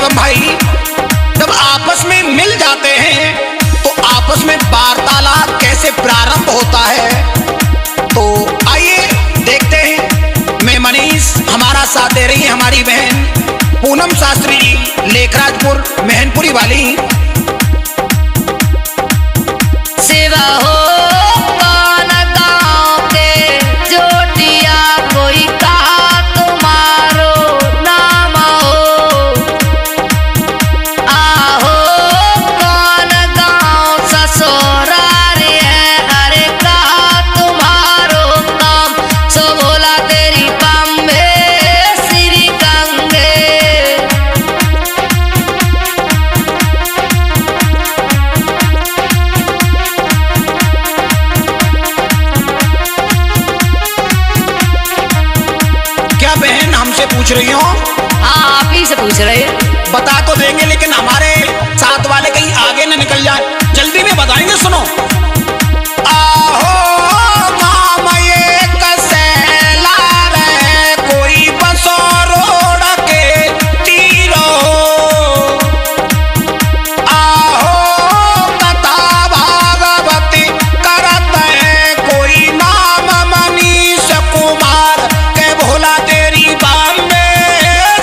शिवम भाई, जब आपस में मिल जाते हैं तो आपस में वार्तालाप कैसे प्रारंभ होता है, तो आइए देखते हैं। मैं मनीष, हमारा साथ दे रही है हमारी बहन पूनम शास्त्री जी, लेखराजपुर महनपुरी वाली। सेवा हो कौन गाँव के जोटिया, कोई कहा तुम्हारो नाम हो। आहो कौन गाँव ससुराल है, अरे कहा तुम्हारो काम। सो बोला तेरी बम्बे श्री गंगे। क्या बहन हमसे पूछ रही हो? हाँ, आप ही से पूछ रहे हैं। बता तो देंगे, लेकिन हमारे साथ वाले कहीं आगे न निकल जाए, जल्दी में बताएंगे। सुनो। आहो माम ये कसेला रे, कोई बसो रोड के तीरो। आहो कथा भागवती करत है, कोई नाम मनीष कुमार के भोला तेरी बम्बे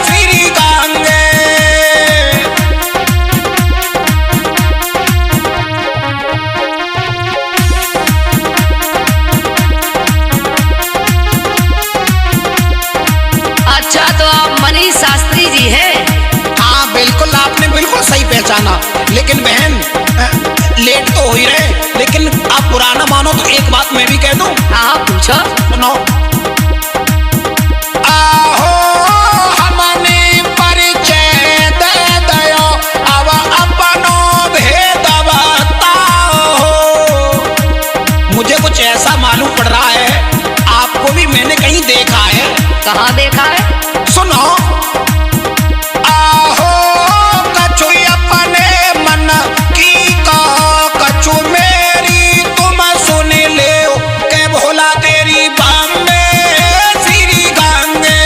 श्री गंगे। अच्छा, तो आप मनीष शास्त्री जी हैं? हाँ बिल्कुल, आपने बिल्कुल सही पहचाना। लेकिन बहन लेट तो हो ही रहे, लेकिन आप पुराना मानो तो एक बात मैं भी कह दूं। हाँ, पूछो। सुनो। आहो हमने परिचय दे दयो, अब अपनो भेद बताओ। मुझे कुछ ऐसा मालूम पड़ रहा है, आपको भी मैंने कहीं देखा है। कहाँ देखा है? सुनो। आहो कछु अपने मन की कहो, कछु मेरी तुम सुन ले, के भोला तेरी बम्बे श्री गंगे।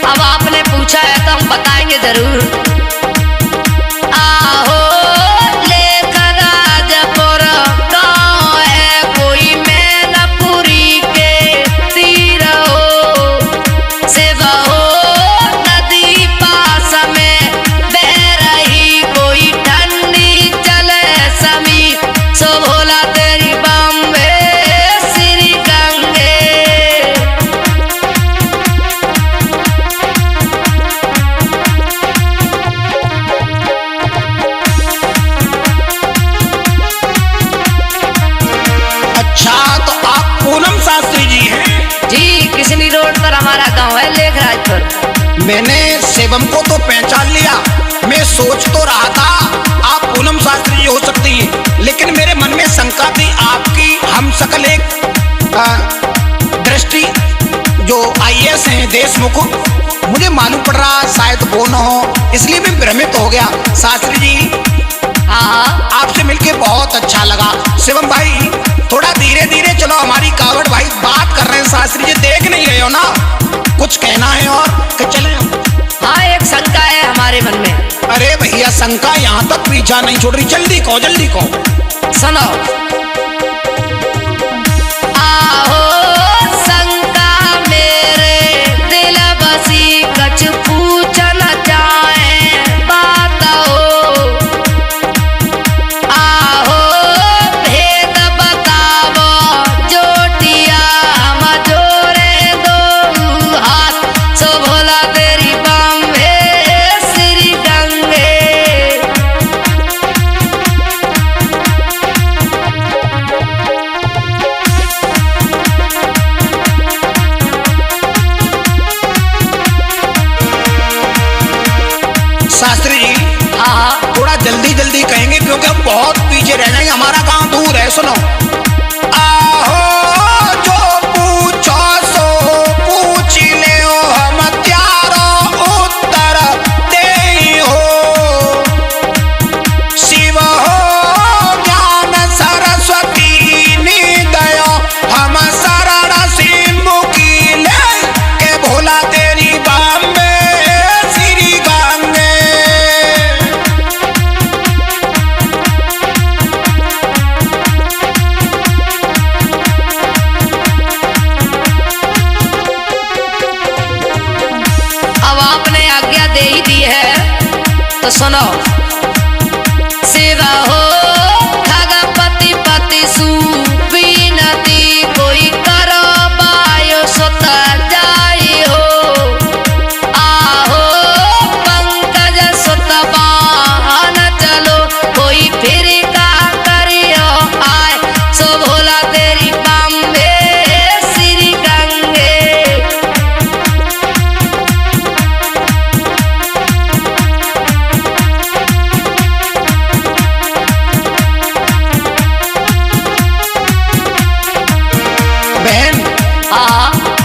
अब आपने पूछा है तो हम बताएंगे जरूर। आहो लेखराजपुर गाँव है, कोई मैनपुरी के तीर हो। सेवा हो नदी पास में बह रही, कोई ठंडी चले समी। सो भोला तेरी बम्बे श्री गंगे। अच्छा, तो आप पूनम शास्त्री जी हैं? जी, किसनी रोड पर हमारा गांव है, लेखराजपुर। मैंने शिवम को तो पहचान लिया, मैं सोच तो रहा था आप पूनम शास्त्री जी हो सकती हैं, लेकिन मेरे मन में शंका थी आपकी हम सकल एक दृष्टि जो आईएएस हैं देशमुख, मुझे मालूम पड़ रहा शायद वो न हो, इसलिए मैं भ्रमित हो गया। शास्त्री जी, हाँ, आपसे मिलके बहुत अच्छा लगा। शिवम भाई थोड़ा धीरे धीरे चलो, हमारी कावड़ भाई बात कर रहे हैं। शास्त्री जी देख नहीं रहे हो ना, कुछ कहना है और कि चले हम? हाँ, एक शंका है हमारे मन में। अरे भैया, शंका यहाँ तक पीछा नहीं छोड़ रही, जल्दी कहो जल्दी कहो। सुनो। आहो शंका मेरे दिल बसी, कछ पूछना चाहे बात हो। आहो भेद बतावो जोटिया, हम जोड़े दो हाथ। सो भोला तेरी बम्बे श्री गंगे। शास्त्री जी, हाँ, थोड़ा जल्दी जल्दी कहेंगे क्योंकि हम बहुत पीछे रह जाएंगे, हमारा गांव दूर है। सुनो। आहो जो पूछो सो पूछ ले, हम त्यारो उत्तर दे हो। शिव हो सुनो सेवा हो खगपति पति सुपीनति कोई करो बायो सुत जाई हो आहो पंकज सुत बाहन चलो कोई फिर का करियो आए सो भोला तेरी बॉम्बे श्री गंगे बहन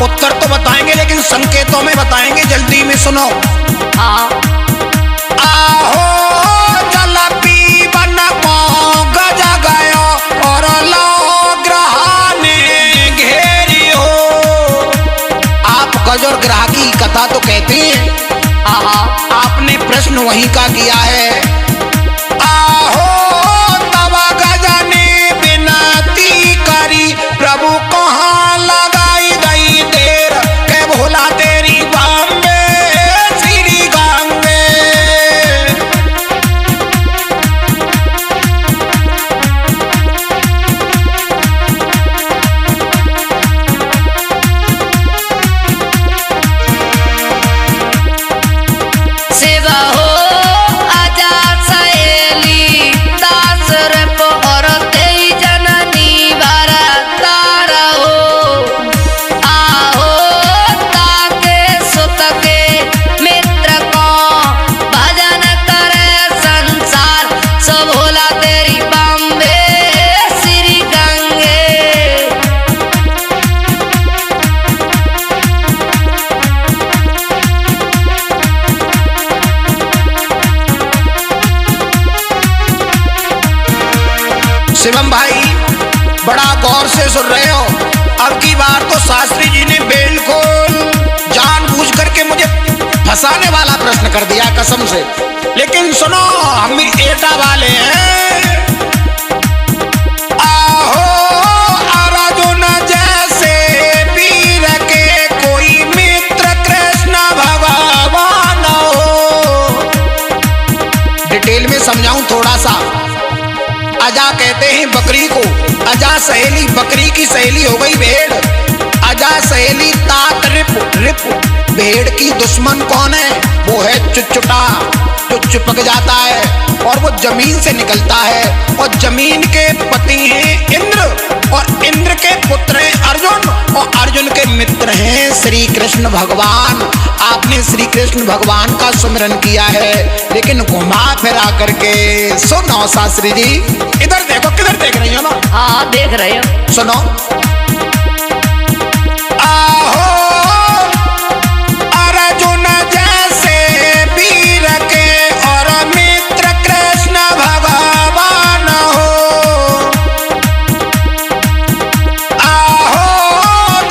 उत्तर तो बताएंगे लेकिन संकेतों में बताएंगे, जल्दी में सुनो। हाँ आहो जल पीवन को गज गयो और लो ग्रह ने घेरी हो। आप गज और ग्रह की कथा तो कहते हैं, आपने प्रश्न वहीं का किया है। आहो तब गज ने विनती करी प्रभु कहाँ लगाई गई देर के भोला तेरी बॉम्बे श्री गंगे। सेवा हो आजा सहेली दास रप और तेई जननी बारतार हो आहो ताके सुत के मित्र को भजन करे संसार सो भोला तेरी बॉम्बे श्री गंगे। शिवम भाई बड़ा गौर से सुन रहे हो। अब की बार तो शास्त्री जी ने बिल्कुल जानबूझ करके मुझे फंसाने वाला प्रश्न कर दिया कसम से। लेकिन सुनो हम भी एटा वाले हैं। आहो अर्जुन जैसे वीर के कोई मित्र कृष्ण भगवान हो। डिटेल में समझाऊं थोड़ा सा। अजा कहते हैं बकरी को, अजा सहेली बकरी की सहेली हो गई भेड़। अजा सहेली तात रिप भेड़ की दुश्मन कौन है? वो है चुचुटा जो चिपक जाता है और वो जमीन से निकलता है। और जमीन के पति हैं इंद्र और इंद्र के पुत्र हैं अर्जुन और अर्जुन के मित्र हैं श्री कृष्ण भगवान। आपने श्री कृष्ण भगवान का सुमिरन किया है लेकिन घुमा फिरा करके। सुनो शास्त्री जी इधर देखो, किधर देख रही हो ना? हाँ देख रहे हो। सुनो आहो अर्जुन जैसे वीर के और मित्र कृष्ण भगवान हो। आहो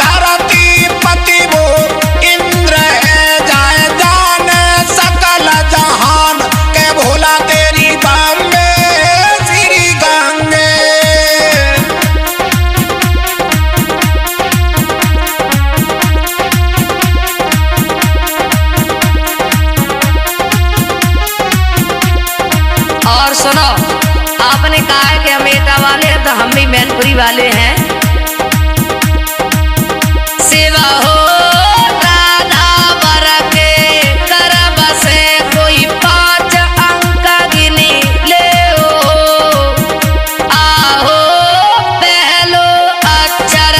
धरती पति वो इंद्र है जाए जान सकल जहान के भोला तेरी बॉम्बे श्री गंगे। और सुनो आपने कहा है कि हम एटा वाले हैं तो हम भी मैनपुरी वाले हैं। सेवा हो राधा वर के कर बसे कोई 5 अंक गिनी ले हो आहो पहलो अक्षर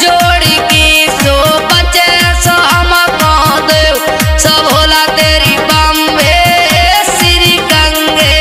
जोड़ी की सो बचे सो हमको दो सो भोला तेरी बॉम्बे श्री गंगे।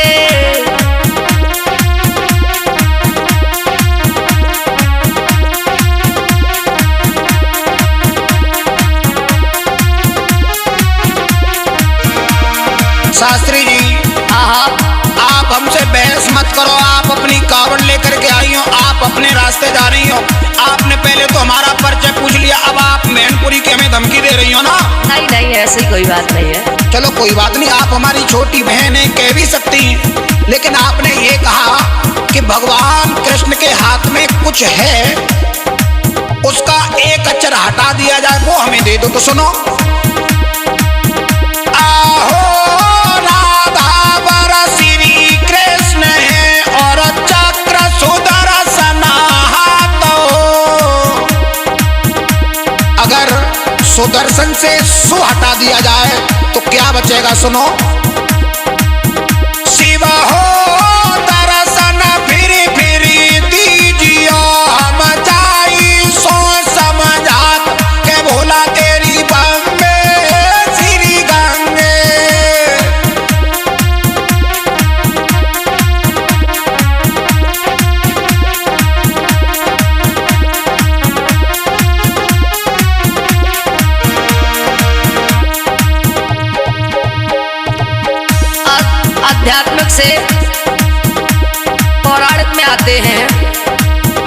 शास्त्री जी आप हमसे बहस मत करो। आप अपनी कावड़ लेकर के आई हो, आप अपने रास्ते जा रही हो। आपने पहले तो हमारा परिचय पूछ लिया, अब आप मैनपुरी के हमें धमकी दे रही हो ना? नहीं नहीं ऐसी कोई बात नहीं है। चलो कोई बात नहीं, आप हमारी छोटी बहन है कह भी सकती हैं। लेकिन आपने ये कहा कि भगवान कृष्ण के हाथ में कुछ है, उसका एक अक्षर हटा दिया जाए वो हमें दे दो। तो सुनो आहो राधा दर्शन से सु हटा दिया जाए तो क्या बचेगा? सुनो। शिव हो दर्शन फिर दीजिए, हम जाई सो समझात के भोला तेरी बम्बे श्री गंगे। आध्यात्मिक से पौराणिक में आते हैं।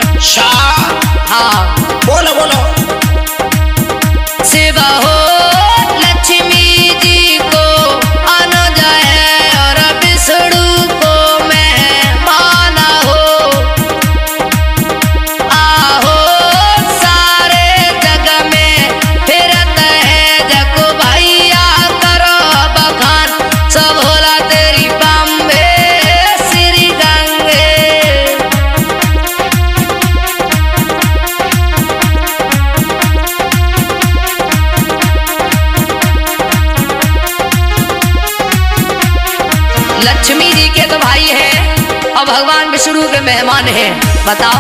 अच्छा, हाँ, बोलो बोलो। शिव हो लक्ष्मी जी को अनुज है और विष्णु को मेहमान हो। आहो सारे जग में फिरत है जग भैया, करो बखान सब भोला तेरी बम्बे श्री गंगे। लक्ष्मी जी के तो भाई हैं और भगवान विष्णु के मेहमान हैं। बताओ।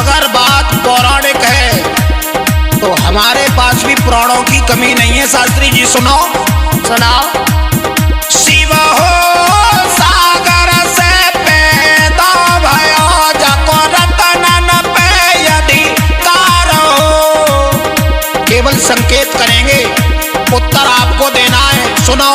अगर बात पौराणिक है तो हमारे पास भी पुराणों की कमी नहीं है शास्त्री जी। सुनो। सुनाओ। शिव हो सागर से पैदा भयो, जको रतनन पे अधिकार हो। केवल संकेत करेंगे, उत्तर आपको देना है। सुनो।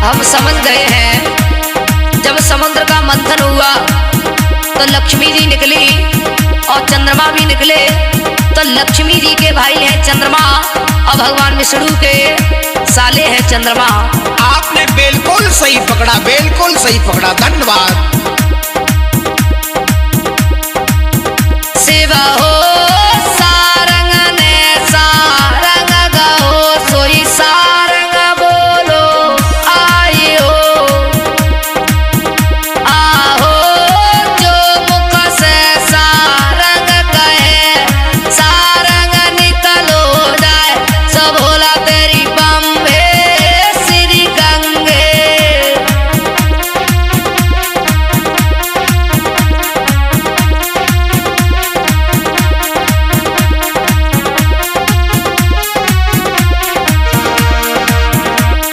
हम समझ गए हैं, जब समुद्र का मंथन हुआ तो लक्ष्मी जी निकली और चंद्रमा भी निकले। तो लक्ष्मी जी के भाई हैं चंद्रमा और भगवान विष्णु के साले हैं चंद्रमा। आपने बिल्कुल सही पकड़ा, बिल्कुल सही पकड़ा। धन्यवाद। शिव हो सारंग ने सारंग गाओ, सोई सारंग बोलो आई हो। आहो जो मुख से सारंग कहे, सारंग निकलो जाए सब भोला तेरी बम्बे श्री गंगे।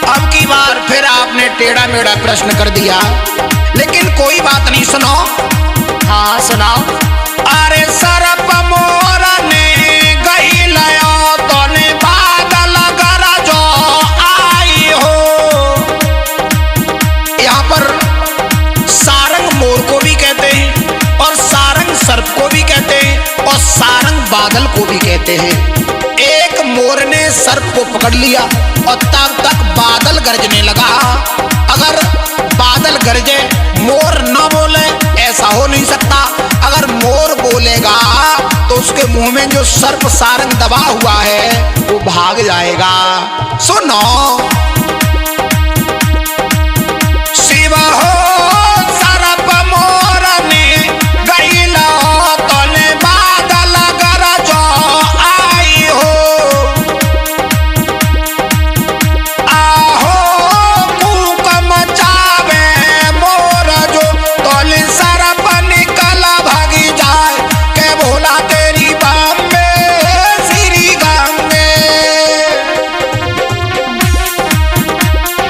अब की बार फिर आपने टेढ़ा मेढ़ा प्रश्न कर दिया, लेकिन कोई बात नहीं। सुनो। हाँ, सुनाओ। अरे सरप मोर ने गही लयो, तो ने बादल गरजो आई हो। यहाँ पर सारंग मोर को भी कहते हैं और सारंग सर्प को भी कहते हैं और सारंग बादल को भी कहते हैं। एक मोर ने सर्प को पकड़ लिया और तब तक बादल गरजने लगा। अगर बादल गरजे मोर न बोले, ऐसा हो नहीं सकता। अगर मोर बोलेगा तो उसके मुंह में जो सर्प सारंग दबा हुआ है वो भाग जाएगा। सुनो। शिव हो